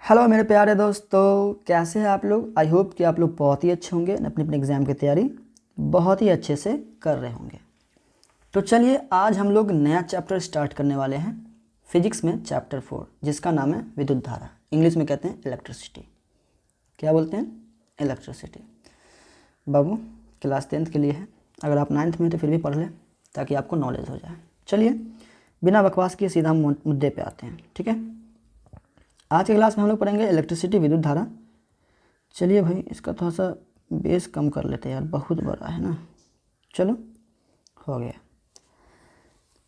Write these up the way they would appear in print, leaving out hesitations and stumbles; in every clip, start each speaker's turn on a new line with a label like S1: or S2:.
S1: Hello मेरे प्यारे दोस्तों, कैसे हैं आप लोग। आई होप कि आप लोग बहुत ही अच्छे होंगे, अपने अपने एग्ज़ाम की तैयारी बहुत ही अच्छे से कर रहे होंगे। तो चलिए आज हम लोग नया चैप्टर स्टार्ट करने वाले हैं फिजिक्स में, चैप्टर 4, जिसका नाम है विद्युत धारा। इंग्लिश में कहते हैं इलेक्ट्रिसिटी। क्या बोलते हैं? इलेक्ट्रिसिटी। बाबू क्लास 10th के लिए है, अगर आप 9th में तो फिर भी पढ़ लें ताकि आपको नॉलेज हो जाए। चलिए बिना बकवास किए सीधा हम मुद्दे पे आते हैं, ठीक है। आज के क्लास में हम लोग पढ़ेंगे इलेक्ट्रिसिटी, विद्युत धारा। चलिए भाई इसका थोड़ा सा बेस कम कर लेते हैं यार, बहुत बड़ा है ना। चलो हो गया।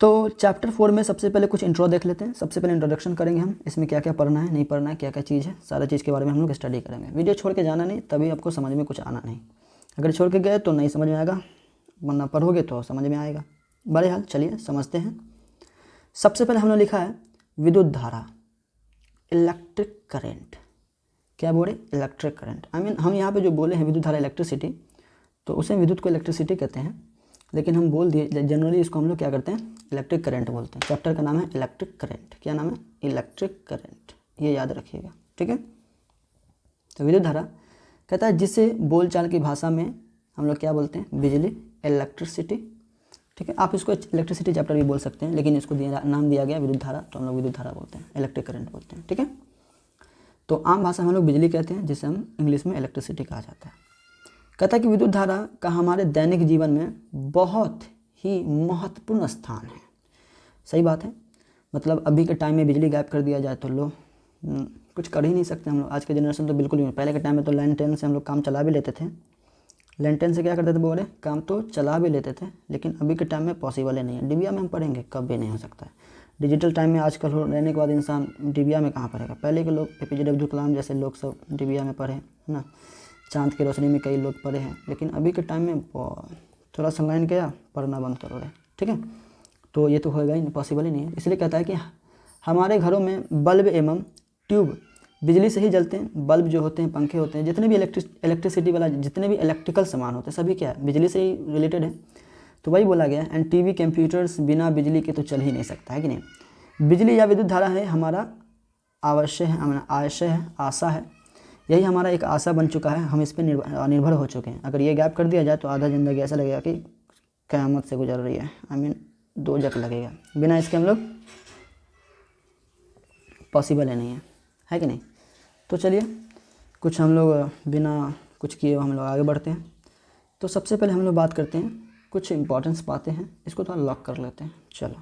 S1: तो चैप्टर 4 में सबसे पहले कुछ इंट्रो देख लेते हैं। सबसे पहले इंट्रोडक्शन करेंगे हम, इसमें क्या क्या पढ़ना है, नहीं पढ़ना है, क्या क्या चीज़ है, सारा चीज़ के बारे में हम लोग स्टडी करेंगे। वीडियो छोड़ के जाना नहीं, तभी आपको समझ में कुछ आना नहीं। अगर छोड़ के गए तो नहीं समझ में आएगा, वरना पढ़ोगे तो समझ में आएगा। बहरहाल चलिए समझते हैं। सबसे पहले हमने लिखा है विद्युत धारा, इलेक्ट्रिक करेंट। क्या बोले? Electric current. हम यहाँ पे जो बोले हैं विद्युत धारा इलेक्ट्रिसिटी, तो उसे विद्युत को इलेक्ट्रिसिटी कहते हैं, लेकिन हम बोल दिए जनरली इसको हम लोग क्या करते हैं, इलेक्ट्रिक करंट बोलते हैं। चैप्टर का नाम है इलेक्ट्रिक करंट। क्या नाम है? Electric current. ये याद रखिएगा, ठीक है। तो विद्युत धारा कहता है जिसे बोलचाल की भाषा में हम लोग क्या बोलते हैं, बिजली, इलेक्ट्रिसिटी, ठीक है। आप इसको इलेक्ट्रिसिटी चैप्टर भी बोल सकते हैं, लेकिन इसको नाम दिया गया विद्युत धारा, तो हम लोग विद्युत धारा बोलते हैं, इलेक्ट्रिक करंट बोलते हैं, ठीक है। तो आम भाषा में हम लोग बिजली कहते हैं, जिसे हम इंग्लिश में इलेक्ट्रिसिटी कहा जाता है। कहता है कि विद्युत धारा का हमारे दैनिक जीवन में बहुत ही महत्वपूर्ण स्थान है। सही बात है। मतलब अभी के टाइम में बिजली गायब कर दिया जाए तो लोग कुछ कर ही नहीं सकते हम लोग। आज के जनरेशन तो बिल्कुल ही। पहले के टाइम में तो लैंटर्न से हम लोग काम चला भी लेते थे। लैंटर्न से क्या करते थे बोले, काम तो चला भी लेते थे, लेकिन अभी के टाइम में पॉसिबल ही नहीं है। डिबिया में हम पढ़ेंगे, कभी नहीं हो सकता है। डिजिटल टाइम में आजकल रहने के बाद इंसान डिबिया में कहाँ पढ़ेगा। पहले के लोग APJ अब्दुल कलाम जैसे लोग सब डिबिया में पढ़े, है ना। चांद की रोशनी में कई लोग पढ़े हैं, लेकिन अभी के टाइम में थोड़ा सा लाइन गया, पढ़ना बंद करो रहे, ठीक है। तो ये तो होगा ही, पॉसिबल ही नहीं है। इसलिए कहता है कि हमारे घरों में बल्ब एवं ट्यूब बिजली से ही जलते हैं। बल्ब जो होते हैं, पंखे होते हैं, जितने भी इलेक्ट्रिसिटी वाला जितने भी इलेक्ट्रिकल सामान होते हैं, सभी क्या है, बिजली से ही रिलेटेड है। तो वही बोला गया। एंड टीवी, कंप्यूटर्स बिना बिजली के तो चल ही नहीं सकता, है कि नहीं। बिजली या विद्युत धारा है हमारा आवश्यक है, आशय है, आशा है। यही हमारा एक आशा बन चुका है। हम इस पर निर्भर हो चुके हैं। अगर ये गैप कर दिया जाए तो आधा ज़िंदगी ऐसा लगेगा कि क़यामत से गुजर रही है। दो जक लगेगा। बिना इसके हम लोग पॉसिबल ही नहीं है कि नहीं। तो चलिए कुछ हम लोग बिना कुछ किए हम लोग आगे बढ़ते हैं। तो सबसे पहले हम लोग बात करते हैं, कुछ इंपॉर्टेंस बातें हैं, इसको थोड़ा लॉक कर लेते हैं। चलो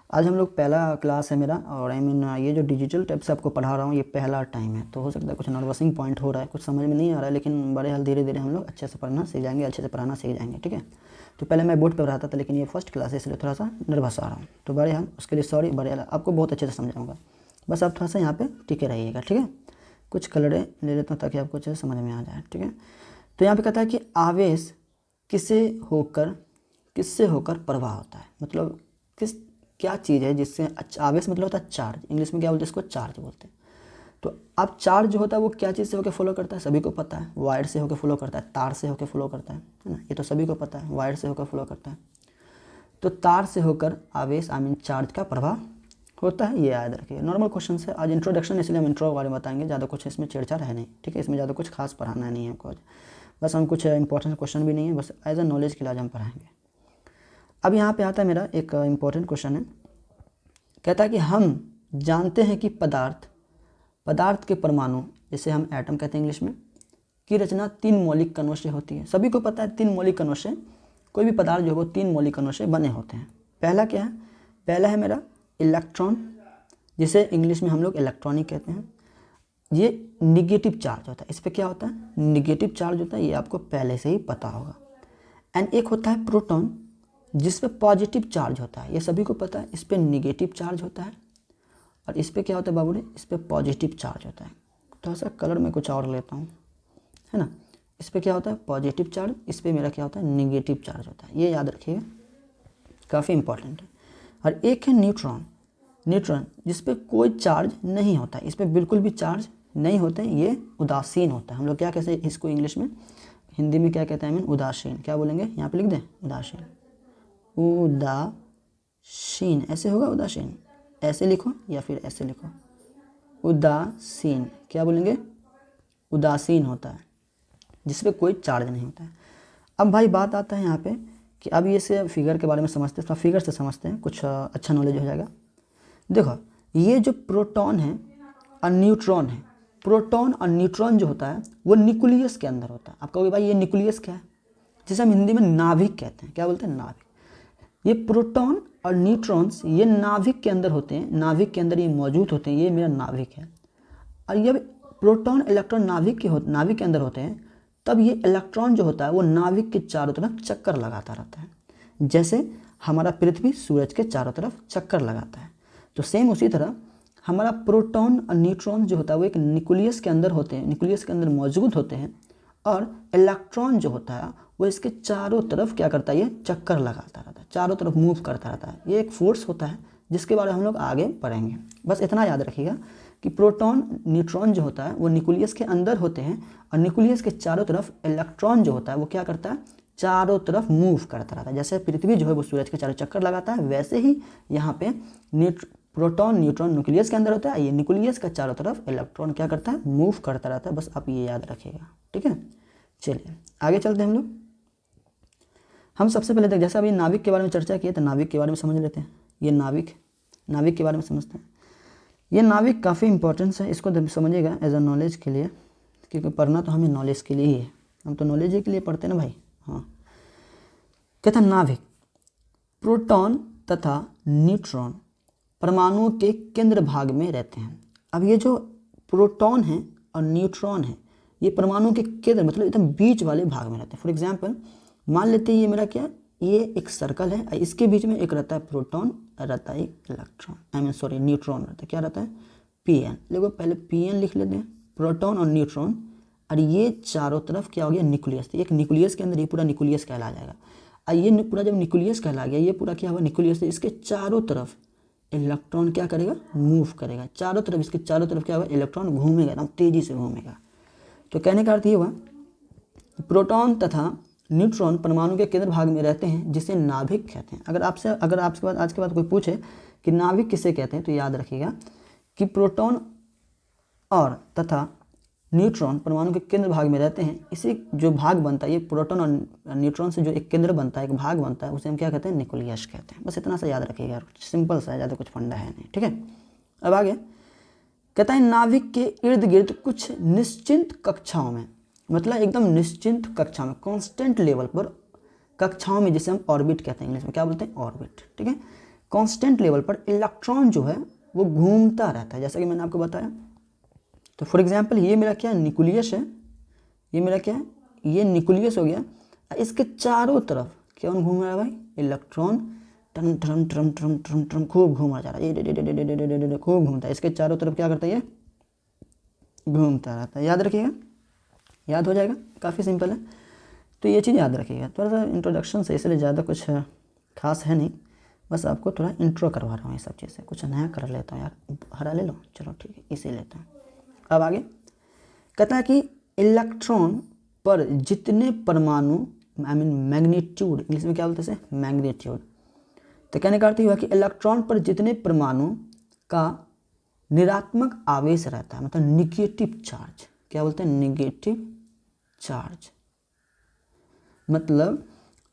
S1: आज हम लोग पहला क्लास है मेरा, और ये जो डिजिटल टाइप से आपको पढ़ा रहा हूँ, ये पहला टाइम है, तो हो सकता है कुछ नर्वसिंग पॉइंट हो रहा है, कुछ समझ में नहीं आ रहा है, लेकिन बड़े हाल धीरे धीरे हम लोग अच्छे से पढ़ना सीख जाएंगे, अच्छे से पढ़ाना सीख जाएंगे, ठीक है। तो पहले मैं बोर्ड पर पढ़ाता था, लेकिन ये फर्स्ट क्लास है, इसलिए थोड़ा सा नर्वस आ रहा हूँ। तो बड़े हाल उसके लिए सॉरी। बड़े हाल आपको बहुत अच्छे से समझाऊँगा, बस आप थोड़ा सा यहाँ पर टिके रहिएगा, ठीक है। कुछ कलरें ले लेता हूँ ताकि आपको अच्छे से समझ में आ जाए, ठीक है। तो यहाँ पे कहता है कि आवेश किससे होकर प्रवाह होता है। मतलब क्या चीज़ है जिससे, आवेश मतलब होता है चार्ज, इंग्लिश में क्या बोलते हैं इसको, चार्ज बोलते हैं। तो अब चार्ज जो होता है वो क्या चीज़ से होकर फ्लो करता है, सभी को पता है। वायर से होकर फ्लो करता है, तार से होकर फ्लो करता है ना, ये तो सभी को पता है। वायर से होकर फ्लो करता है, तो तार से होकर आवेश चार्ज का प्रवाह होता है। ये याद रखिए, नॉर्मल क्वेश्चन है। आज इंट्रोडक्शन, इसलिए हम इंट्रो के बारे में बताएंगे, ज़्यादा कुछ इसमें छेड़छाड़ है नहीं, ठीक है। इसमें ज़्यादा कुछ खास पढ़ाना नहीं है हमको, बस हम कुछ इंपॉर्टेंट क्वेश्चन भी नहीं है, बस एज ए नॉलेज के लिए आज हम पढ़ाएंगे। अब यहाँ पे आता है मेरा एक इम्पॉर्टेंट क्वेश्चन है। कहता है कि हम जानते हैं कि पदार्थ के परमाणु, जिसे हम एटम कहते हैं इंग्लिश में, की रचना 3 मौलिक कणों से होती है। सभी को पता है 3 मौलिक कणों से कोई भी पदार्थ जो है वो 3 मौलिक कणों से बने होते हैं। पहला क्या है? पहला है मेरा इलेक्ट्रॉन, जिसे इंग्लिश में हम लोग इलेक्ट्रॉनिक कहते हैं। ये निगेटिव चार्ज होता है। इस पर क्या होता है? निगेटिव चार्ज होता है, ये आपको पहले से ही पता होगा। एंड एक होता है प्रोटॉन, जिस पे पॉजिटिव चार्ज होता है, ये सभी को पता है। इस पर निगेटिव चार्ज होता है, और इस पर क्या होता है बाबू रे, इस पर पॉजिटिव चार्ज होता है। थोड़ा सा कलर में कुछ और लेता हूँ, है ना। इस पर क्या होता है? Positive charge. इस पर मेरा क्या होता है? निगेटिव चार्ज होता है। ये याद रखिएगा, काफ़ी इंपॉर्टेंट है। और एक है न्यूट्रॉन, जिस पे कोई चार्ज नहीं होता है, इस पर बिल्कुल भी चार्ज नहीं होते हैं, ये उदासीन होता है। हम लोग क्या कहते हैं इसको इंग्लिश में, हिंदी में क्या कहते हैं उदासीन। क्या बोलेंगे? यहाँ पे लिख दें, उदासीन। उदासीन ऐसे होगा, उदासीन ऐसे लिखो या फिर ऐसे लिखो, उदासीन, क्या बोलेंगे, उदासीन होता है, जिसपे कोई चार्ज नहीं होता है। अब भाई बात आता है यहाँ पे कि अब ये से फिगर के बारे में समझते हैं, थोड़ा फिगर से समझते हैं, कुछ अच्छा नॉलेज हो जाएगा। देखो ये जो प्रोटॉन है और न्यूट्रॉन है, प्रोटॉन और न्यूट्रॉन जो होता है वो न्यूक्लियस के अंदर होता है। आप कहोगे भाई ये न्यूक्लियस क्या है, जिसे हम हिंदी में नाभिक कहते हैं। क्या बोलते हैं, नाभिक। ये प्रोटॉन और न्यूट्रॉन्स ये नाभिक के अंदर होते हैं, नाभिक के अंदर ये मौजूद होते हैं, ये मेरा नाभिक है। और जब प्रोटॉन इलेक्ट्रॉन नाभिक के अंदर होते हैं, तब ये इलेक्ट्रॉन जो होता है वो नाभिक के चारों तरफ चक्कर लगाता रहता है, जैसे हमारा पृथ्वी सूरज के चारों तरफ चक्कर लगाता है। तो सेम उसी तरह हमारा प्रोटॉन और न्यूट्रॉन जो होता है वो एक न्यूक्लियस के अंदर होते हैं, न्यूक्लियस के अंदर मौजूद होते हैं, और इलेक्ट्रॉन जो होता है वो इसके चारों तरफ क्या करता है, ये चक्कर लगाता रहता है, चारों तरफ मूव करता रहता है। ये एक फोर्स होता है जिसके बारे में हम लोग आगे पढ़ेंगे। बस इतना याद रखिएगा कि प्रोटॉन न्यूट्रॉन जो होता है वो न्यूक्लियस के अंदर होते हैं, और न्यूक्लियस के चारों तरफ इलेक्ट्रॉन जो होता है वो क्या करता है, चारों तरफ मूव करता रहता है। जैसे पृथ्वी जो है वो सूरज के चारों चक्कर लगाता है, वैसे ही यहाँ पे प्रोटॉन न्यूट्रॉन न्यूक्लियस के अंदर होता है, ये न्यूक्लियस का चारों तरफ इलेक्ट्रॉन क्या करता है, मूव करता रहता है। बस आप ये याद रखिएगा, ठीक है। चलिए आगे चलते हैं हम सबसे पहले तक जैसे अभी नाभिक के बारे में चर्चा की है, तो नाभिक के बारे में समझ लेते हैं। ये नाभिक के बारे में समझते हैं। ये नाभिक काफ़ी इंपॉर्टेंस है, इसको समझिएगा एज अ नॉलेज के लिए, क्योंकि पढ़ना तो हमें नॉलेज के लिए ही है, हम तो नॉलेज के लिए पढ़ते हैं ना भाई। हाँ, कहता है नाभिक प्रोटॉन तथा न्यूट्रॉन परमाणुओं के केंद्र भाग में रहते हैं। अब ये जो प्रोटॉन है और न्यूट्रॉन है ये परमाणु के केंद्र मतलब एकदम बीच वाले भाग में रहते हैं। फॉर एग्जांपल मान लेते हैं ये मेरा क्या, ये एक सर्कल है, इसके बीच में एक रहता है प्रोटॉन, रहता है एक इलेक्ट्रॉन, न्यूट्रॉन रहता है, क्या रहता है, Pn। देखो पहले Pn लिख लेते हैं, प्रोटॉन और न्यूट्रॉन, और ये चारों तरफ क्या हो गया, न्यूक्लियस। एक न्यूक्लियस के अंदर ये पूरा न्यूक्लियस कहला जाएगा। और ये पूरा जब न्यूक्लियस कहला गया, ये पूरा क्या हुआ, न्यूक्लियस, इसके चारों तरफ इलेक्ट्रॉन क्या करेगा, मूव करेगा चारों तरफ। इसके चारों तरफ क्या हुआ, इलेक्ट्रॉन घूमेगा, एकदम तेजी से घूमेगा। तो कहने का अर्थ ये हुआ प्रोटॉन तथा न्यूट्रॉन परमाणु के केंद्र भाग में रहते हैं, जिसे नाभिक कहते हैं। अगर आपसे आज के बाद कोई पूछे कि नाभिक किसे कहते हैं, तो याद रखिएगा कि प्रोटॉन और तथा न्यूट्रॉन परमाणु के केंद्र भाग में रहते हैं। इसी जो भाग बनता है, ये प्रोटॉन और न्यूट्रॉन से जो एक केंद्र बनता है, एक भाग बनता है, उसे हम क्या कहते हैं, न्यूक्लियस कहते हैं। बस इतना सा याद रखिएगा, सिंपल सा है, ज़्यादा कुछ फंडा है नहीं, ठीक है। अब आगे कहता है नाभिक के इर्द गिर्द कुछ निश्चित कक्षाओं में, मतलब एकदम निश्चित कक्षा में, कांस्टेंट लेवल पर कक्षाओं में, जिसे हम ऑर्बिट कहते हैं, इंग्लिश में क्या बोलते हैं, ऑर्बिट, ठीक है। कांस्टेंट लेवल पर इलेक्ट्रॉन जो है वो घूमता रहता है, जैसा कि मैंने आपको बताया। तो फॉर एग्जांपल ये मेरा क्या न्यूक्लियस है, ये मेरा क्या है, ये न्यूक्लियस हो गया। इसके चारों तरफ क्या घूम रहा है भाई, इलेक्ट्रॉन टम टम टम टम टम टम खूब घूमा जा रहा है, खूब घूमता है। इसके चारों तरफ क्या करता है, ये घूमता रहता है। याद रखिएगा, याद हो जाएगा, काफ़ी सिंपल है। तो ये चीज़ याद रखिएगा। थोड़ा सा इंट्रोडक्शन से, इसलिए ज़्यादा कुछ खास है नहीं, बस आपको थोड़ा इंट्रो करवा रहा हूँ ये सब चीज़ें। कुछ नया कर लेता हूँ यार, हरा ले लो, चलो ठीक है, इसे लेता हूँ। अब आगे कहता है कि इलेक्ट्रॉन पर जितने परमाणु, मैग्नीट्यूड, इंग्लिश में क्या बोलते हैं, मैग्नीट्यूड। तो कहने का अर्थ हुआ कि इलेक्ट्रॉन पर जितने परमाणु का ऋणात्मक आवेश रहता है, मतलब निगेटिव चार्ज, क्या बोलते हैं, निगेटिव चार्ज। मतलब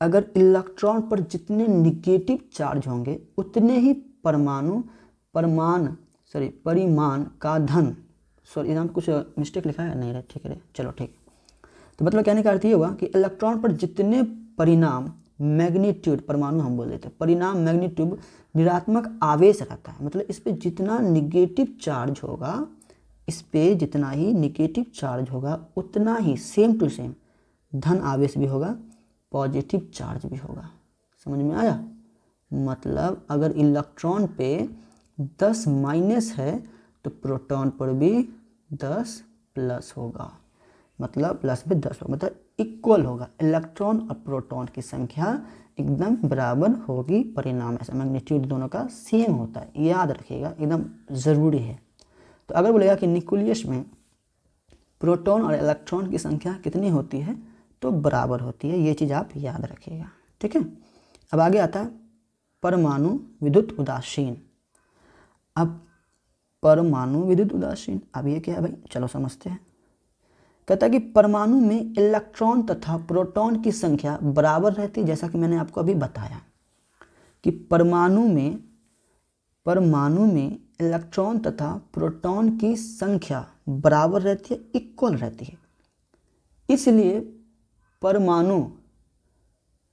S1: अगर इलेक्ट्रॉन पर जितने निगेटिव चार्ज होंगे उतने ही परिमाण का धन, यहाँ पे कुछ मिस्टेक लिखा है, नहीं रहे, ठीक है, चलो ठीक। तो मतलब कहने का अर्थ ये हुआ कि इलेक्ट्रॉन पर जितने परिणाम मैग्नीट्यूड, परमाणु हम बोल देते हैं, परिणाम मैग्नीट्यूड ऋणात्मक आवेश रहता है, मतलब इस पर जितना निगेटिव चार्ज होगा, इस पे जितना ही निगेटिव चार्ज होगा उतना ही सेम टू सेम धन आवेश भी होगा, पॉजिटिव चार्ज भी होगा। समझ में आया? मतलब अगर इलेक्ट्रॉन पे 10 माइनस है तो प्रोटॉन पर भी 10 प्लस होगा, मतलब प्लस पे 10 होगा, मतलब इक्वल होगा। इलेक्ट्रॉन और प्रोटॉन की संख्या एकदम बराबर होगी, परिणाम ऐसा मैग्नीट्यूड दोनों का सेम होता है, याद रखिएगा, एकदम ज़रूरी है। तो अगर बोलेगा कि न्यूक्लियस में प्रोटॉन और इलेक्ट्रॉन की संख्या कितनी होती है, तो बराबर होती है, ये चीज़ आप याद रखिएगा, ठीक है। अब आगे आता है परमाणु विद्युत उदासीन। अब परमाणु विद्युत उदासीन। अब ये क्या है भाई, चलो समझते हैं। कहता है कि परमाणु में इलेक्ट्रॉन तथा प्रोटॉन की संख्या बराबर रहती है, जैसा कि मैंने आपको अभी बताया कि परमाणु में इलेक्ट्रॉन तथा प्रोटॉन की संख्या बराबर रहती है, इक्वल रहती है। इसलिए परमाणु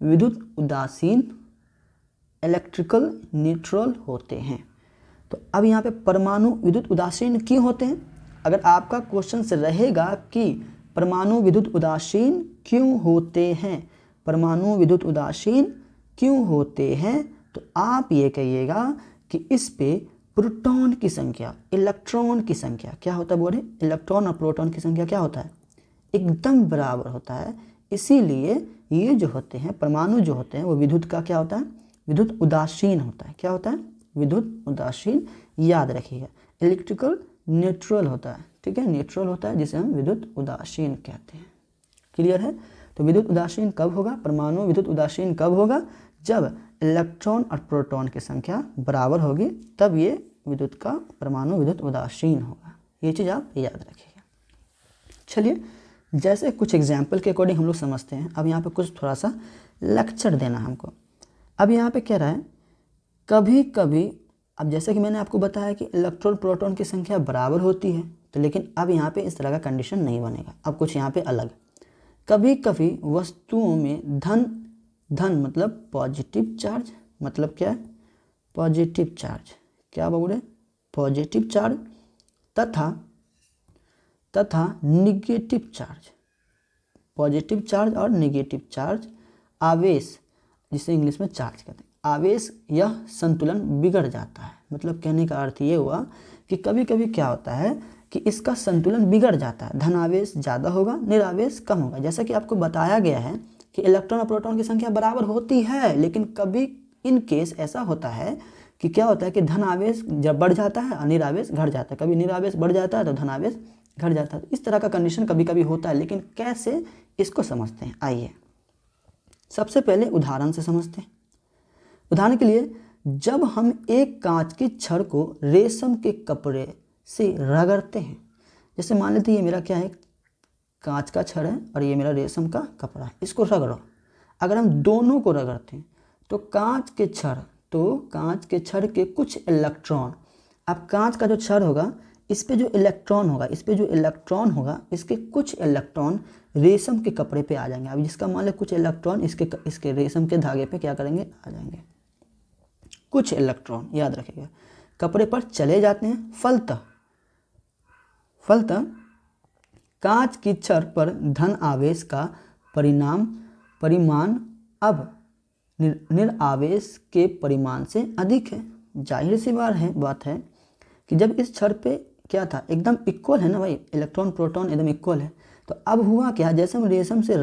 S1: विद्युत उदासीन इलेक्ट्रिकल न्यूट्रल होते हैं। तो अब यहाँ पे परमाणु विद्युत उदासीन क्यों होते हैं? अगर आपका क्वेश्चन से रहेगा कि परमाणु विद्युत उदासीन क्यों होते हैं, परमाणु विद्युत उदासीन क्यों होते हैं, तो आप ये कहिएगा कि इस पे प्रोटॉन की संख्या, इलेक्ट्रॉन की संख्या क्या होता है, बोले इलेक्ट्रॉन और प्रोटॉन की संख्या क्या होता है, एकदम बराबर होता है। इसीलिए ये जो होते हैं परमाणु जो होते हैं वो विद्युत का क्या होता है, विद्युत उदासीन होता है। क्या होता है, विद्युत उदासीन। याद रखिएगा, इलेक्ट्रिकल न्यूट्रल होता है, ठीक है, न्यूट्रल होता है जिसे हम विद्युत उदासीन कहते हैं। क्लियर है? तो विद्युत उदासीन कब होगा, परमाणु विद्युत उदासीन कब होगा, जब इलेक्ट्रॉन और प्रोटॉन की संख्या बराबर होगी, तब ये विद्युत का परमाणु विद्युत उदासीन होगा। ये चीज़ आप याद रखिएगा। चलिए, जैसे कुछ एग्जाम्पल के अकॉर्डिंग हम लोग समझते हैं। अब यहाँ पे कुछ थोड़ा सा लेक्चर देना हमको। अब यहाँ पे कह रहा है कभी कभी, अब जैसे कि मैंने आपको बताया कि इलेक्ट्रॉन प्रोटॉन की संख्या बराबर होती है, तो लेकिन अब यहाँ पे इस तरह का कंडीशन नहीं बनेगा। अब कुछ यहाँ पे अलग, कभी कभी वस्तुओं में धन मतलब पॉजिटिव चार्ज, मतलब क्या है, पॉजिटिव चार्ज, क्या बोले, पॉजिटिव चार्ज तथा निगेटिव चार्ज, पॉजिटिव चार्ज और निगेटिव चार्ज आवेश, जिसे इंग्लिश में चार्ज कहते हैं, आवेश यह संतुलन बिगड़ जाता है। मतलब कहने का अर्थ ये हुआ कि कभी कभी क्या होता है कि इसका संतुलन बिगड़ जाता है, धनावेश ज़्यादा होगा, निरावेश कम होगा। जैसा कि आपको बताया गया है कि इलेक्ट्रॉन और प्रोटॉन की संख्या बराबर होती है, लेकिन कभी इन केस ऐसा होता है कि क्या होता है कि धनावेश जब बढ़ जाता है और निरावेश घट जाता है, कभी निरावेश बढ़ जाता है तो धनावेश घट जाता है। इस तरह का कंडीशन कभी कभी होता है, लेकिन कैसे इसको समझते हैं, आइए सबसे पहले उदाहरण से समझते हैं। उदाहरण के लिए, जब हम एक कांच की छड़ को रेशम के कपड़े से रगड़ते हैं, जैसे मान लेते हैं ये मेरा क्या है, कांच का छड़ है और ये मेरा रेशम का कपड़ा है, इसको रगड़ो। अगर हम दोनों को रगड़ते हैं तो कांच के छड़ के कुछ इलेक्ट्रॉन, अब कांच का जो छड़ होगा इस पे जो इलेक्ट्रॉन होगा, इसके कुछ इलेक्ट्रॉन रेशम के कपड़े पे आ जाएंगे। अब जिसका मान लो कुछ इलेक्ट्रॉन इसके रेशम के धागे पे क्या करेंगे, आ जाएंगे। कुछ इलेक्ट्रॉन, याद रखिएगा, कपड़े पर चले जाते हैं। फलतः कांच की छड़ पर धन आवेश का परिमाण अब निरावेश के परिमाण से अधिक है। जाहिर सी बात है कि जब इस छड़ पे क्या था, एकदम इक्वल है ना भाई, इलेक्ट्रॉन प्रोटॉन एकदम इक्वल है। तो अब हुआ क्या, जैसे हम रेशम से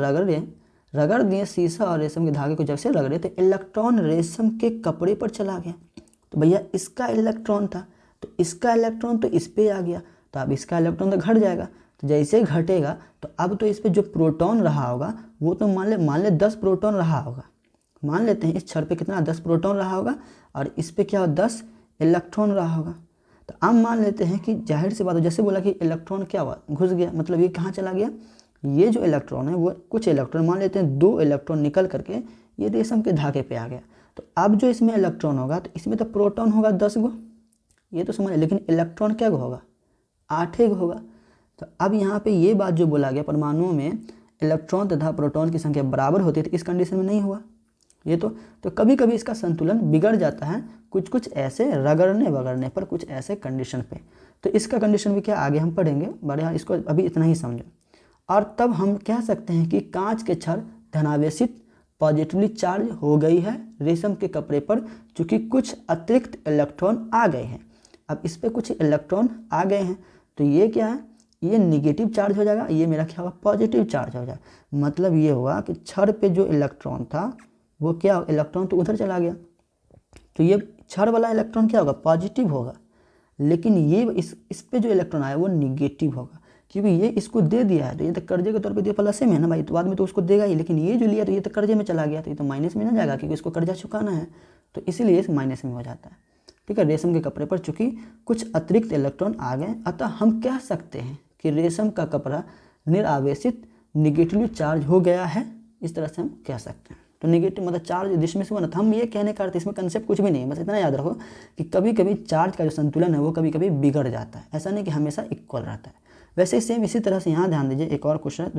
S1: रगड़ दिए शीशा और रेशम के धागे को, जब से रगड़े तो इलेक्ट्रॉन रेशम के कपड़े पर चला गया। तो भैया इसका इलेक्ट्रॉन था, तो इसका इलेक्ट्रॉन तो इस पे आ गया, तो अब इसका इलेक्ट्रॉन तो घट जाएगा। तो जैसे ही घटेगा तो अब तो इस पे जो प्रोटॉन रहा होगा वो तो मान ले 10 प्रोटॉन रहा होगा। मान लेते हैं इस छड़ पे कितना, 10 प्रोटॉन रहा होगा और इस पे क्या 10 इलेक्ट्रॉन रहा होगा। तो अब मान लेते हैं कि जाहिर सी बात है, जैसे बोला कि इलेक्ट्रॉन क्या हुआ, घुस गया, मतलब ये कहाँ चला गया, ये जो इलेक्ट्रॉन है वो कुछ इलेक्ट्रॉन, मान लेते हैं 2 इलेक्ट्रॉन निकल करके ये रेशम के धागे पे आ गया। तो अब जो इसमें इलेक्ट्रॉन होगा तो इसमें तो प्रोटॉन होगा 10 गो, ये तो समझ, लेकिन इलेक्ट्रॉन क्या गो होगा, 8 गो होगा। तो अब यहाँ पे ये बात जो बोला गया परमाणुओं में इलेक्ट्रॉन तथा प्रोटॉन की संख्या बराबर होती है, तो इस कंडीशन में नहीं हुआ ये तो कभी कभी इसका संतुलन बिगड़ जाता है, कुछ ऐसे रगड़ने पर, कुछ ऐसे कंडीशन पे। तो इसका कंडीशन भी क्या आगे हम पढ़ेंगे, बढ़िया, इसको अभी इतना ही समझो। और तब हम कह सकते हैं कि कांच के छड़ धनावेशित पॉजिटिवली चार्ज हो गई है रेशम के कपड़े पर, चूँकि कुछ अतिरिक्त इलेक्ट्रॉन आ गए हैं। अब इस पर कुछ इलेक्ट्रॉन आ गए हैं तो ये क्या है, ये निगेटिव चार्ज हो जाएगा, ये मेरा क्या होगा, पॉजिटिव चार्ज हो जाएगा। मतलब ये हुआ कि छड़ पे जो इलेक्ट्रॉन था वो क्या, इलेक्ट्रॉन तो उधर चला गया, तो ये छड़ वाला इलेक्ट्रॉन क्या होगा, पॉजिटिव होगा। लेकिन ये इस पे जो इलेक्ट्रॉन आया वो निगेटिव होगा, क्योंकि ये इसको दे दिया है, तो ये तो कर्जे के तौर पे दिया, प्लस में है ना भाई, तो बाद में तो उसको देगा ही। लेकिन ये जो लिया तो ये तो कर्जे में चला गया, तो ये तो माइनस में ना जाएगा, क्योंकि इसको कर्जा चुकाना है, तो इसीलिए इस माइनस में हो जाता है। ठीक है, रेशम के कपड़े पर चूंकि कुछ अतिरिक्त इलेक्ट्रॉन आ गए, अतः हम कह सकते हैं कि रेशम का कपड़ा निरावेशित निगेटिवली चार्ज हो गया है। इस तरह से हम कह सकते हैं। तो निगेटिव मतलब चार्ज डिसमिस हुआ ना, तो हम ये कहने का अर्थ, इसमें कंसेप्ट कुछ भी नहीं है, बस इतना याद रखो कि कभी कभी चार्ज का जो संतुलन है वो कभी कभी बिगड़ जाता है, ऐसा नहीं कि हमेशा इक्वल रहता है। वैसे सेम इसी तरह से यहाँ ध्यान दीजिए, एक और क्वेश्चन,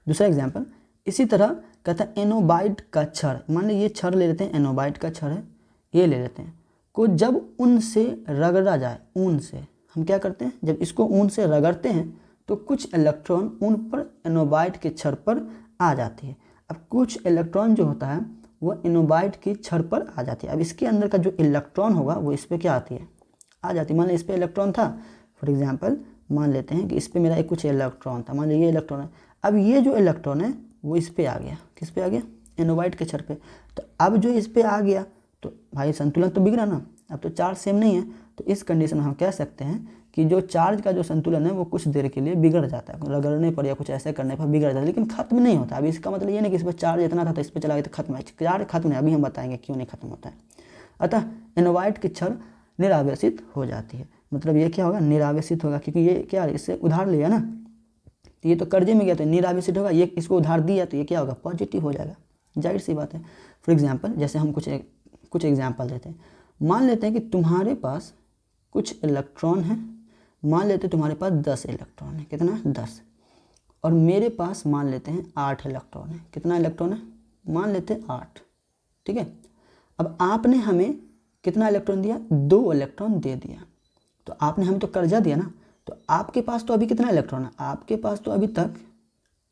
S1: दूसरा एग्जाम्पल इसी तरह कहता है एनोबाइट का छड़, मान लीजिए ये छड़ ले लेते हैं, एनोबाइट का छड़ है, ये ले लेते हैं, को जब ऊन से रगड़ा जाए, ऊन से हम क्या करते हैं, जब इसको ऊन से रगड़ते हैं तो कुछ इलेक्ट्रॉन ऊन पर एनोबाइट के छड़ पर आ जाती है। अब कुछ इलेक्ट्रॉन जो होता है वो एनोबाइट की छड़ पर आ जाती है। अब इसके अंदर का जो इलेक्ट्रॉन होगा वो इस पर क्या आती है, आ जाती है। मान लीजिए इस पर इलेक्ट्रॉन था, फॉर एग्जांपल मान लेते हैं कि इस पर मेरा एक कुछ इलेक्ट्रॉन था, मान लीजिए ये इलेक्ट्रॉन है। अब ये जो इलेक्ट्रॉन है वो इस पर आ गया, किस पे आ गया, एनोबाइट के छड़ पे। तो अब जो इस पर आ गया तो भाई संतुलन तो बिगड़ा ना, अब तो चार्ज सेम नहीं है। तो इस कंडीशन में हम कह सकते हैं कि जो चार्ज का जो संतुलन है वो कुछ देर के लिए बिगड़ जाता है, रगड़ने पर या कुछ ऐसे करने पर बिगड़ जाता है, लेकिन खत्म नहीं होता। अभी इसका मतलब ये नहीं कि इस पर चार्ज इतना था तो इस पर चला गया तो खत्म है, चार्ज खत्म नहीं, अभी हम बताएंगे क्यों नहीं खत्म होता है। अतः एनोबाइट की छड़ निरावेशित हो जाती है, मतलब ये क्या होगा, निरावेशित होगा, क्योंकि ये क्या है, इससे उधार लिया ना, तो ये तो कर्जे में गया तो निरावेशित होगा, ये इसको उधार दिया तो ये क्या होगा, पॉजिटिव हो जाएगा, जाहिर सी बात है। फॉर एग्जांपल जैसे हम कुछ एग्जांपल देते हैं, मान लेते हैं कि तुम्हारे पास कुछ इलेक्ट्रॉन है, मान लेते हैं तुम्हारे पास 10 इलेक्ट्रॉन है, कितना, 10, और मेरे पास मान लेते हैं 8 इलेक्ट्रॉन है, कितना इलेक्ट्रॉन है, मान लेते हैं 8, ठीक है। अब आपने हमें कितना इलेक्ट्रॉन दिया, 2 इलेक्ट्रॉन दे दिया, तो आपने हमें तो कर्जा दिया ना, तो आपके पास तो अभी कितना इलेक्ट्रॉन है, आपके पास तो अभी तक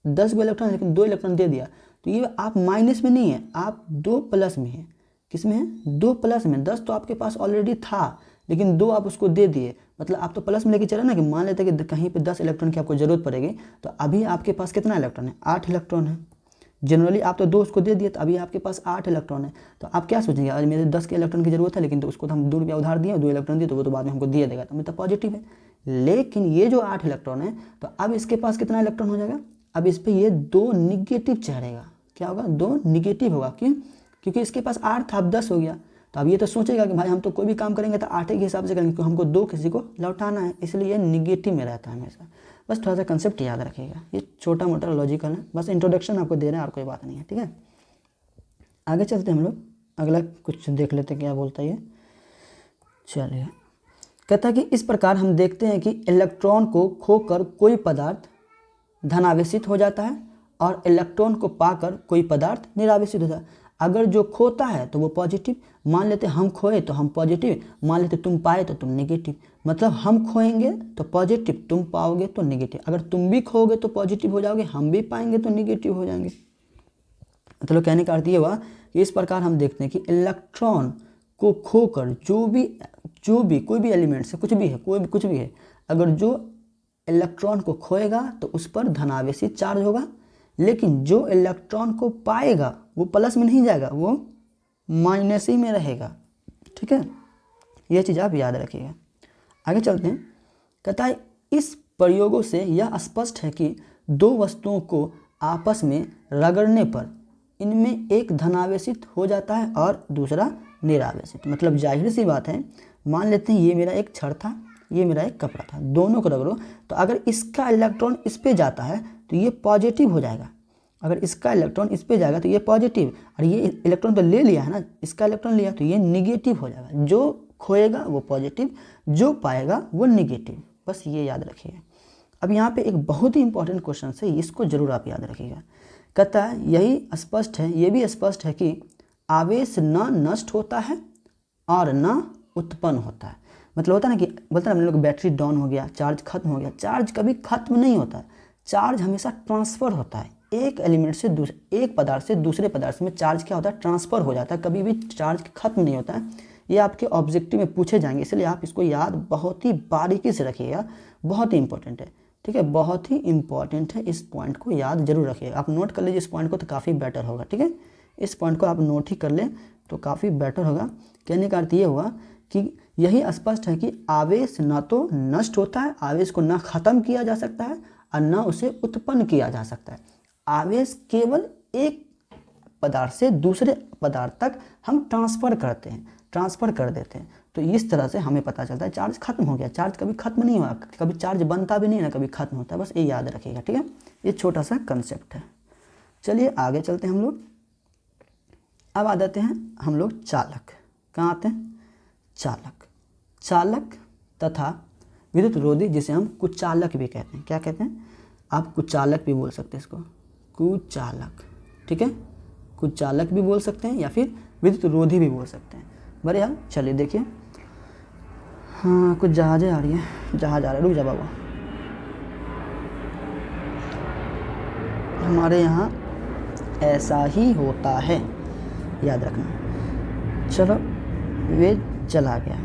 S1: 10 इलेक्ट्रॉन, लेकिन 2 इलेक्ट्रॉन दे दिया, तो ये आप माइनस में नहीं है, आप 2 प्लस में है। किस में है, 2 प्लस में। 10 तो आपके पास ऑलरेडी था, लेकिन 2 आप उसको दे दिए, मतलब आप तो प्लस में लेके चले ना, कि मान लेते हैं कि कहीं पे 10 इलेक्ट्रॉन की आपको जरूरत पड़ेगी, तो अभी आपके पास कितना इलेक्ट्रॉन है, 8 इलेक्ट्रॉन है। जनरली आप तो 2 उसको दे दिए, तो अभी आपके पास 8 इलेक्ट्रॉन है, तो आप क्या सोचेंगे, आज मेरे 10 के इलेक्ट्रॉन की जरूरत है, लेकिन तो उसको तो हम 2 रुपया उधार दिए, 2 इलेक्ट्रॉन दिए, तो वो तो बाद में हमको दिए देगा, तो मतलब पॉजिटिव है। लेकिन ये जो 8 इलेक्ट्रॉन है, तो अब इसके पास कितना इलेक्ट्रॉन हो जाएगा, अब इस पर ये 2 निगेटिव चढ़ेगा, क्या होगा, 2 निगेटिव होगा। क्यों, क्योंकि इसके पास 8 था, अब 10 हो गया, तो अब ये तो सोचेगा कि भाई हम तो कोई भी काम करेंगे तो 8 के हिसाब से करेंगे, क्योंकि हमको 2 किसी को लौटाना है, इसलिए ये निगेटिव में रहता है हमेशा। बस थोड़ा सा कंसेप्ट याद रखिएगा, ये छोटा मोटा लॉजिकल है, बस इंट्रोडक्शन आपको दे रहे हैं और कोई बात नहीं है, ठीक है। आगे चलते हम लोग, अगला कुछ देख लेते हैं क्या बोलता है ये। चलिए, कहता है कि इस प्रकार हम देखते हैं कि इलेक्ट्रॉन को खोकर कोई पदार्थ धनावेशित हो जाता है और इलेक्ट्रॉन को पाकर कोई पदार्थ निरावेशित होता है। अगर जो खोता है तो वो पॉजिटिव, मान लेते हम खोए तो हम पॉजिटिव, मान लेते तुम पाए तो तुम नेगेटिव, मतलब हम खोएंगे तो पॉजिटिव, तुम पाओगे तो नेगेटिव, अगर तुम भी खोगे तो पॉजिटिव हो जाओगे, हम भी पाएंगे तो नेगेटिव हो जाएंगे। मतलब कहने का अर्थ ये हुआ कि इस प्रकार हम देखते हैं कि इलेक्ट्रॉन को खोकर जो भी कोई भी एलिमेंट से कुछ भी है, कोई भी कुछ भी है, अगर जो इलेक्ट्रॉन को खोएगा तो उस पर धनावेशित चार्ज होगा, लेकिन जो इलेक्ट्रॉन को पाएगा वो प्लस में नहीं जाएगा, वो माइनस ही में रहेगा, ठीक है। ये चीज़ आप याद रखिएगा। आगे चलते हैं, कहता है इस प्रयोगों से यह स्पष्ट है कि 2 वस्तुओं को आपस में रगड़ने पर इनमें एक धनावेशित हो जाता है और दूसरा निरावेशित। मतलब जाहिर सी बात है, मान लेते हैं ये मेरा एक छड़ था, ये मेरा एक कपड़ा था, दोनों को रगड़ो, तो अगर इसका इलेक्ट्रॉन इस पे जाता है तो ये पॉजिटिव हो जाएगा, अगर इसका इलेक्ट्रॉन इस पे जाएगा तो ये पॉजिटिव, और ये इलेक्ट्रॉन तो ले लिया है ना, इसका इलेक्ट्रॉन लिया तो ये निगेटिव हो जाएगा। जो खोएगा वो पॉजिटिव, जो पाएगा वो निगेटिव, बस ये याद रखिएगा। अब यहाँ पे एक बहुत ही इंपॉर्टेंट क्वेश्चन है, इसको जरूर आप याद रखिएगा। कहता है यही स्पष्ट है, ये भी स्पष्ट है कि आवेश न नष्ट होता है और न उत्पन्न होता है। मतलब होता है ना कि बोलते हैं हम लोग बैटरी डाउन हो गया, चार्ज खत्म हो गया, चार्ज कभी खत्म नहीं होता है, चार्ज हमेशा ट्रांसफ़र होता है, एक एलिमेंट से एक पदार्थ से दूसरे पदार्थ में चार्ज क्या होता है, ट्रांसफ़र हो जाता है, कभी भी चार्ज खत्म नहीं होता है। ये आपके ऑब्जेक्टिव में पूछे जाएंगे, इसलिए आप इसको याद बहुत ही बारीकी से रखिएगा, बहुत ही इंपॉर्टेंट है, ठीक है, बहुत ही इंपॉर्टेंट है, इस पॉइंट को याद जरूर रखिएगा। आप नोट कर लीजिए इस पॉइंट को तो काफ़ी बेटर होगा, ठीक है, इस पॉइंट को आप नोट ही कर लें तो काफ़ी बेटर होगा। कहने का अर्थ ये हुआ कि यही स्पष्ट है कि आवेश न तो नष्ट होता है, आवेश को न ख़त्म किया जा सकता है और न उसे उत्पन्न किया जा सकता है। आवेश केवल एक पदार्थ से दूसरे पदार्थ तक हम ट्रांसफ़र कर देते हैं। तो तो इस तरह से हमें पता चलता है चार्ज खत्म हो गया। चार्ज कभी खत्म नहीं हुआ, कभी चार्ज बनता भी नहीं है ना कभी खत्म होता है, बस ये याद रखिएगा, ठीक है। ये छोटा सा कंसेप्ट है। चलिए आगे चलते हैं हम लोग। अब आ जाते हैं हम लोग चालक। कहाँ आते हैं? चालक। चालक तथा विद्युत रोधी, जिसे हम कुचालक भी कहते हैं। क्या कहते हैं? आप कुचालक भी बोल सकते हैं इसको, कुचालक, ठीक है। कुचालक भी बोल सकते हैं या फिर विद्युत रोधी भी बोल सकते हैं। बड़े यार, चलिए देखिए, हाँ कुछ जहाज़ें आ रही हैं, जहाज़ आ रहा है, रुक जा बाबा। हमारे यहाँ ऐसा ही होता है, याद रखना। चलो वे चला गया,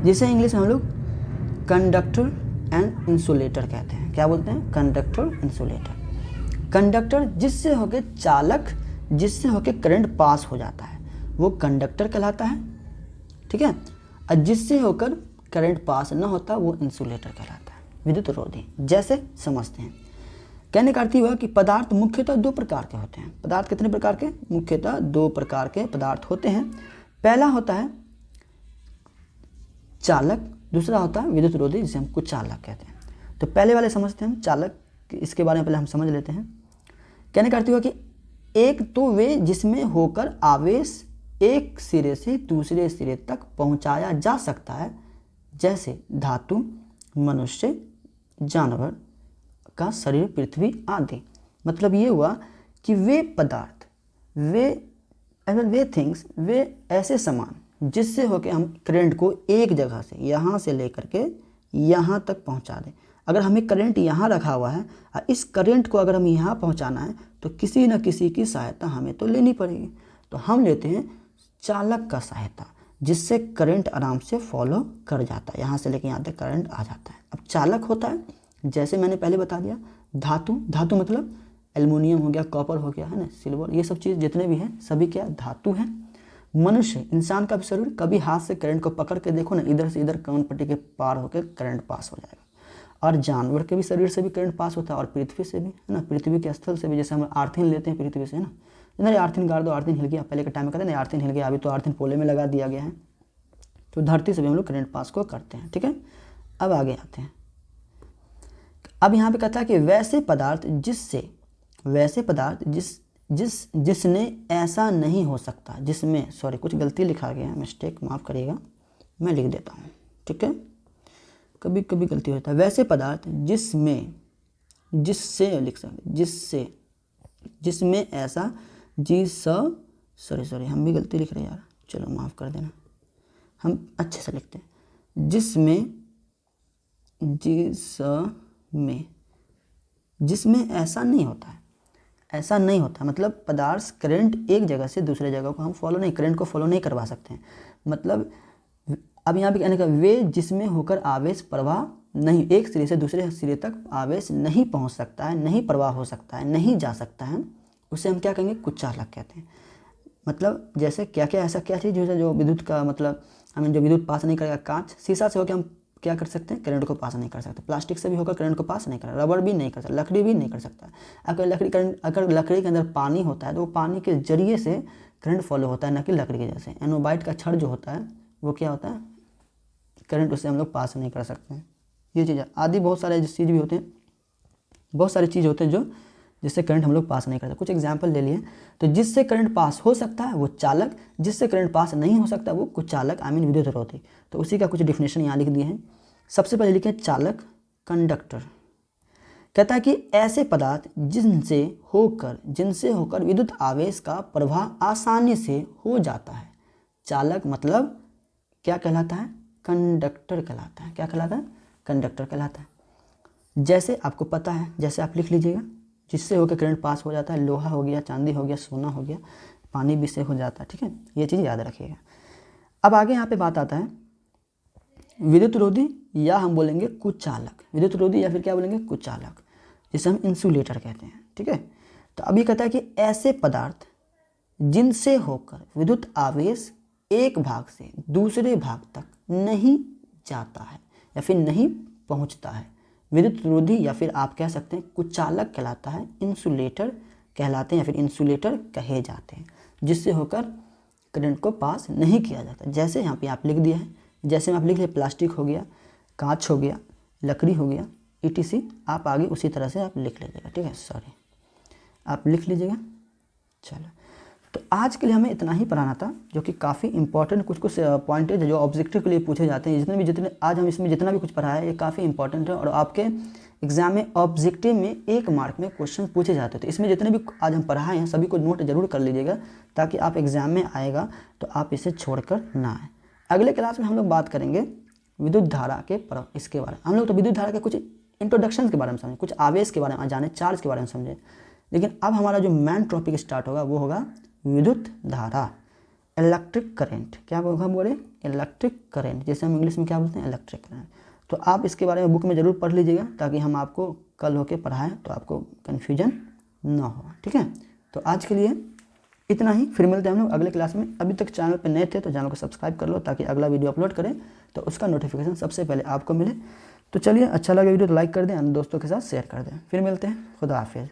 S1: जिसे इंग्लिश में हम लोग कंडक्टर एंड इंसुलेटर कहते हैं। क्या बोलते हैं? Conductor, insulator. कंडक्टर जिससे होकर चालक, जिससे होकर करंट पास हो जाता है वो कंडक्टर कहलाता है, ठीक है। और जिससे होकर करंट पास ना होता वो इंसुलेटर कहलाता है, विद्युत रोधी। जैसे समझते हैं, कहने का अर्थ हुआ कि पदार्थ मुख्यतः दो प्रकार के होते हैं। पदार्थ कितने प्रकार के? मुख्यतः दो प्रकार के पदार्थ होते हैं। पहला होता है चालक, दूसरा होता है विद्युत रोधी, जिसे हम कुचालक कहते हैं। तो पहले वाले समझते हैं हम चालक, इसके बारे में पहले हम समझ लेते हैं। कहने का अर्थ हुआ कि एक तो वे जिसमें होकर आवेश एक सिरे से दूसरे सिरे तक पहुंचाया जा सकता है, जैसे धातु, मनुष्य, जानवर का शरीर, पृथ्वी आदि। मतलब ये हुआ कि वे पदार्थ, वे थिंग्स, वे ऐसे सामान जिससे होकर हम करंट को एक जगह से यहाँ से लेकर के यहाँ तक पहुँचा दें। अगर हमें करंट यहाँ रखा हुआ है और इस करंट को अगर हमें यहाँ पहुँचाना है तो किसी न किसी की सहायता हमें तो लेनी पड़ेगी। तो हम लेते हैं चालक का सहायता, जिससे करंट आराम से फॉलो कर जाता है, यहाँ से लेकर यहाँ तक करंट आ जाता है। अब चालक होता है, जैसे मैंने पहले बता दिया, धातु। धातु मतलब एल्युमिनियम हो गया, कॉपर हो गया, है ना, सिल्वर, ये सब चीज़ जितने भी हैं सभी क्या धातु हैं। मनुष्य, इंसान का भी शरीर, कभी हाथ से करंट को पकड़ के देखो ना, इधर से इधर कौन पट्टी के पार होकर करंट पास हो जाएगा। और जानवर के भी शरीर से भी करंट पास होता है, और पृथ्वी से भी, है ना, पृथ्वी के स्थल से भी। जैसे हम आर्थिन लेते हैं पृथ्वी से, है ना, इधर आर्थिन गाड़ दो, आर्थिन हिल गया। पहले के टाइम में कहते हैं आर्थिन हिल गया, अभी तो आर्थिन पोले में लगा दिया गया है। तो धरती से भी हम लोग करंट पास को करते हैं, ठीक है। अब आगे आते हैं। अब यहाँ पे कहता है कि वैसे पदार्थ जिसने ऐसा नहीं हो सकता, जिसमें, सॉरी कुछ गलती लिखा गया है, मिस्टेक माफ़ करिएगा, मैं लिख देता हूँ, ठीक है, कभी कभी गलती होता है। वैसे पदार्थ जिससे लिख सकते, जिसमें ऐसा सॉरी हम भी गलती लिख रहे हैं यार, चलो माफ़ कर देना, हम अच्छे से लिखते हैं। जिसमें ऐसा नहीं होता है, ऐसा नहीं होता मतलब पदार्थ करंट एक जगह से दूसरे जगह को हम करंट को फॉलो नहीं करवा सकते हैं। मतलब अब यहाँ पे कहने का, वे जिसमें होकर आवेश प्रवाह नहीं, एक सिरे से दूसरे सिरे तक आवेश नहीं पहुँच सकता है, नहीं प्रवाह हो सकता है, नहीं जा सकता है, उसे हम क्या कहेंगे? कुचालक कहते हैं। मतलब जैसे क्या क्या ऐसा क्या चीज़ जो विद्युत का, मतलब हमें जो विद्युत पास नहीं करेगा, कांच, शीशा से होकर हम क्या कर सकते हैं? करंट को पास नहीं कर सकते। प्लास्टिक से भी होकर करंट को पास नहीं कर, रबड़ भी नहीं कर सकता, लकड़ी भी नहीं कर सकता। अगर लकड़ी के अंदर पानी होता है तो वो पानी के जरिए से करंट फॉलो होता है, ना कि लकड़ी के जैसे। एनोबाइट का छड़ जो होता है वो क्या होता है? करंट, उससे हम लोग पास नहीं कर सकते हैं। ये चीज़ आदि बहुत सारे चीज़ भी होते हैं, बहुत सारी चीज़ होते हैं जो जिससे करंट हम लोग पास नहीं करते। कुछ एग्जाम्पल ले लिए। तो जिससे करंट पास हो सकता है वो चालक, जिससे करंट पास नहीं हो सकता वो कुचालक, विद्युत रोधी। तो उसी का कुछ डिफिनेशन यहाँ लिख दिए हैं। सबसे पहले लिखे चालक, कंडक्टर। कहता है कि ऐसे पदार्थ जिनसे होकर विद्युत आवेश का प्रवाह आसानी से हो जाता है। चालक मतलब क्या कहलाता है? कंडक्टर कहलाता है। क्या कहलाता है? कंडक्टर कहलाता है। जैसे आपको पता है, जैसे आप लिख लीजिएगा, जिससे होकर करंट पास हो जाता है, लोहा हो गया, चांदी हो गया, सोना हो गया, पानी भी से हो जाता है, ठीक है। ये चीज़ याद रखिएगा। अब आगे यहाँ पे बात आता है विद्युत रोधी, या हम बोलेंगे कुचालक। विद्युत रोधी या फिर क्या बोलेंगे? कुचालक, जिसे हम इंसुलेटर कहते हैं, ठीक है। तो अभी कहता है कि ऐसे पदार्थ जिनसे होकर विद्युत आवेश एक भाग से दूसरे भाग तक नहीं जाता है या फिर नहीं पहुंचता है, विद्युत रोधी या फिर आप कह सकते हैं कुचालक कहलाता है, इंसुलेटर कहलाते हैं या फिर इंसुलेटर कहे जाते हैं, जिससे होकर करंट को पास नहीं किया जाता। जैसे यहाँ पे आप लिख दिया है जैसे में आप लिख लिए प्लास्टिक हो गया, कांच हो गया, लकड़ी हो गया, ETC, आप आगे उसी तरह से आप लिख लीजिएगा, ठीक है। सॉरी, आप लिख लीजिएगा। चलो, तो आज के लिए हमें इतना ही पढ़ाना था, जो कि काफ़ी इंपॉर्टेंट कुछ पॉइंट है जो ऑब्जेक्टिव के लिए पूछे जाते हैं। जितने आज हम इसमें जितना भी कुछ पढ़ाया है ये काफ़ी इंपॉर्टेंट है और आपके एग्जाम में ऑब्जेक्टिव में 1 मार्क में क्वेश्चन पूछे जाते हैं। तो इसमें जितने भी आज हम पढ़ाए हैं सभी को नोट जरूर कर लीजिएगा, ताकि आप एग्जाम में आएगा तो आप इसे छोड़कर ना आए। अगले क्लास में हम लोग बात करेंगे विद्युत धारा के इसके बारे में। हम लोग तो विद्युत धारा के कुछ इंट्रोडक्शन के बारे में समझे, कुछ आवेश के बारे में जाने, चार्ज के बारे में समझे, लेकिन अब हमारा जो मेन टॉपिक स्टार्ट होगा वो होगा विद्युत धारा, इलेक्ट्रिक करंट। क्या हम बोले? इलेक्ट्रिक करंट, जैसे हम इंग्लिश में क्या बोलते हैं? Electric current. तो आप इसके बारे में बुक में ज़रूर पढ़ लीजिएगा, ताकि हम आपको कल होके पढ़ाएं तो आपको कन्फ्यूजन ना हो, ठीक है। तो आज के लिए इतना ही, फिर मिलते हैं हम लोग अगले क्लास में। अभी तक चैनल पर नए थे तो चैनल को सब्सक्राइब कर लो, ताकि अगला वीडियो अपलोड करें तो उसका नोटिफिकेशन सबसे पहले आपको मिले। तो चलिए, अच्छा लगे वीडियो तो लाइक कर दें, अन्य दोस्तों के साथ शेयर कर दें। फिर मिलते हैं, खुदा हाफिज़।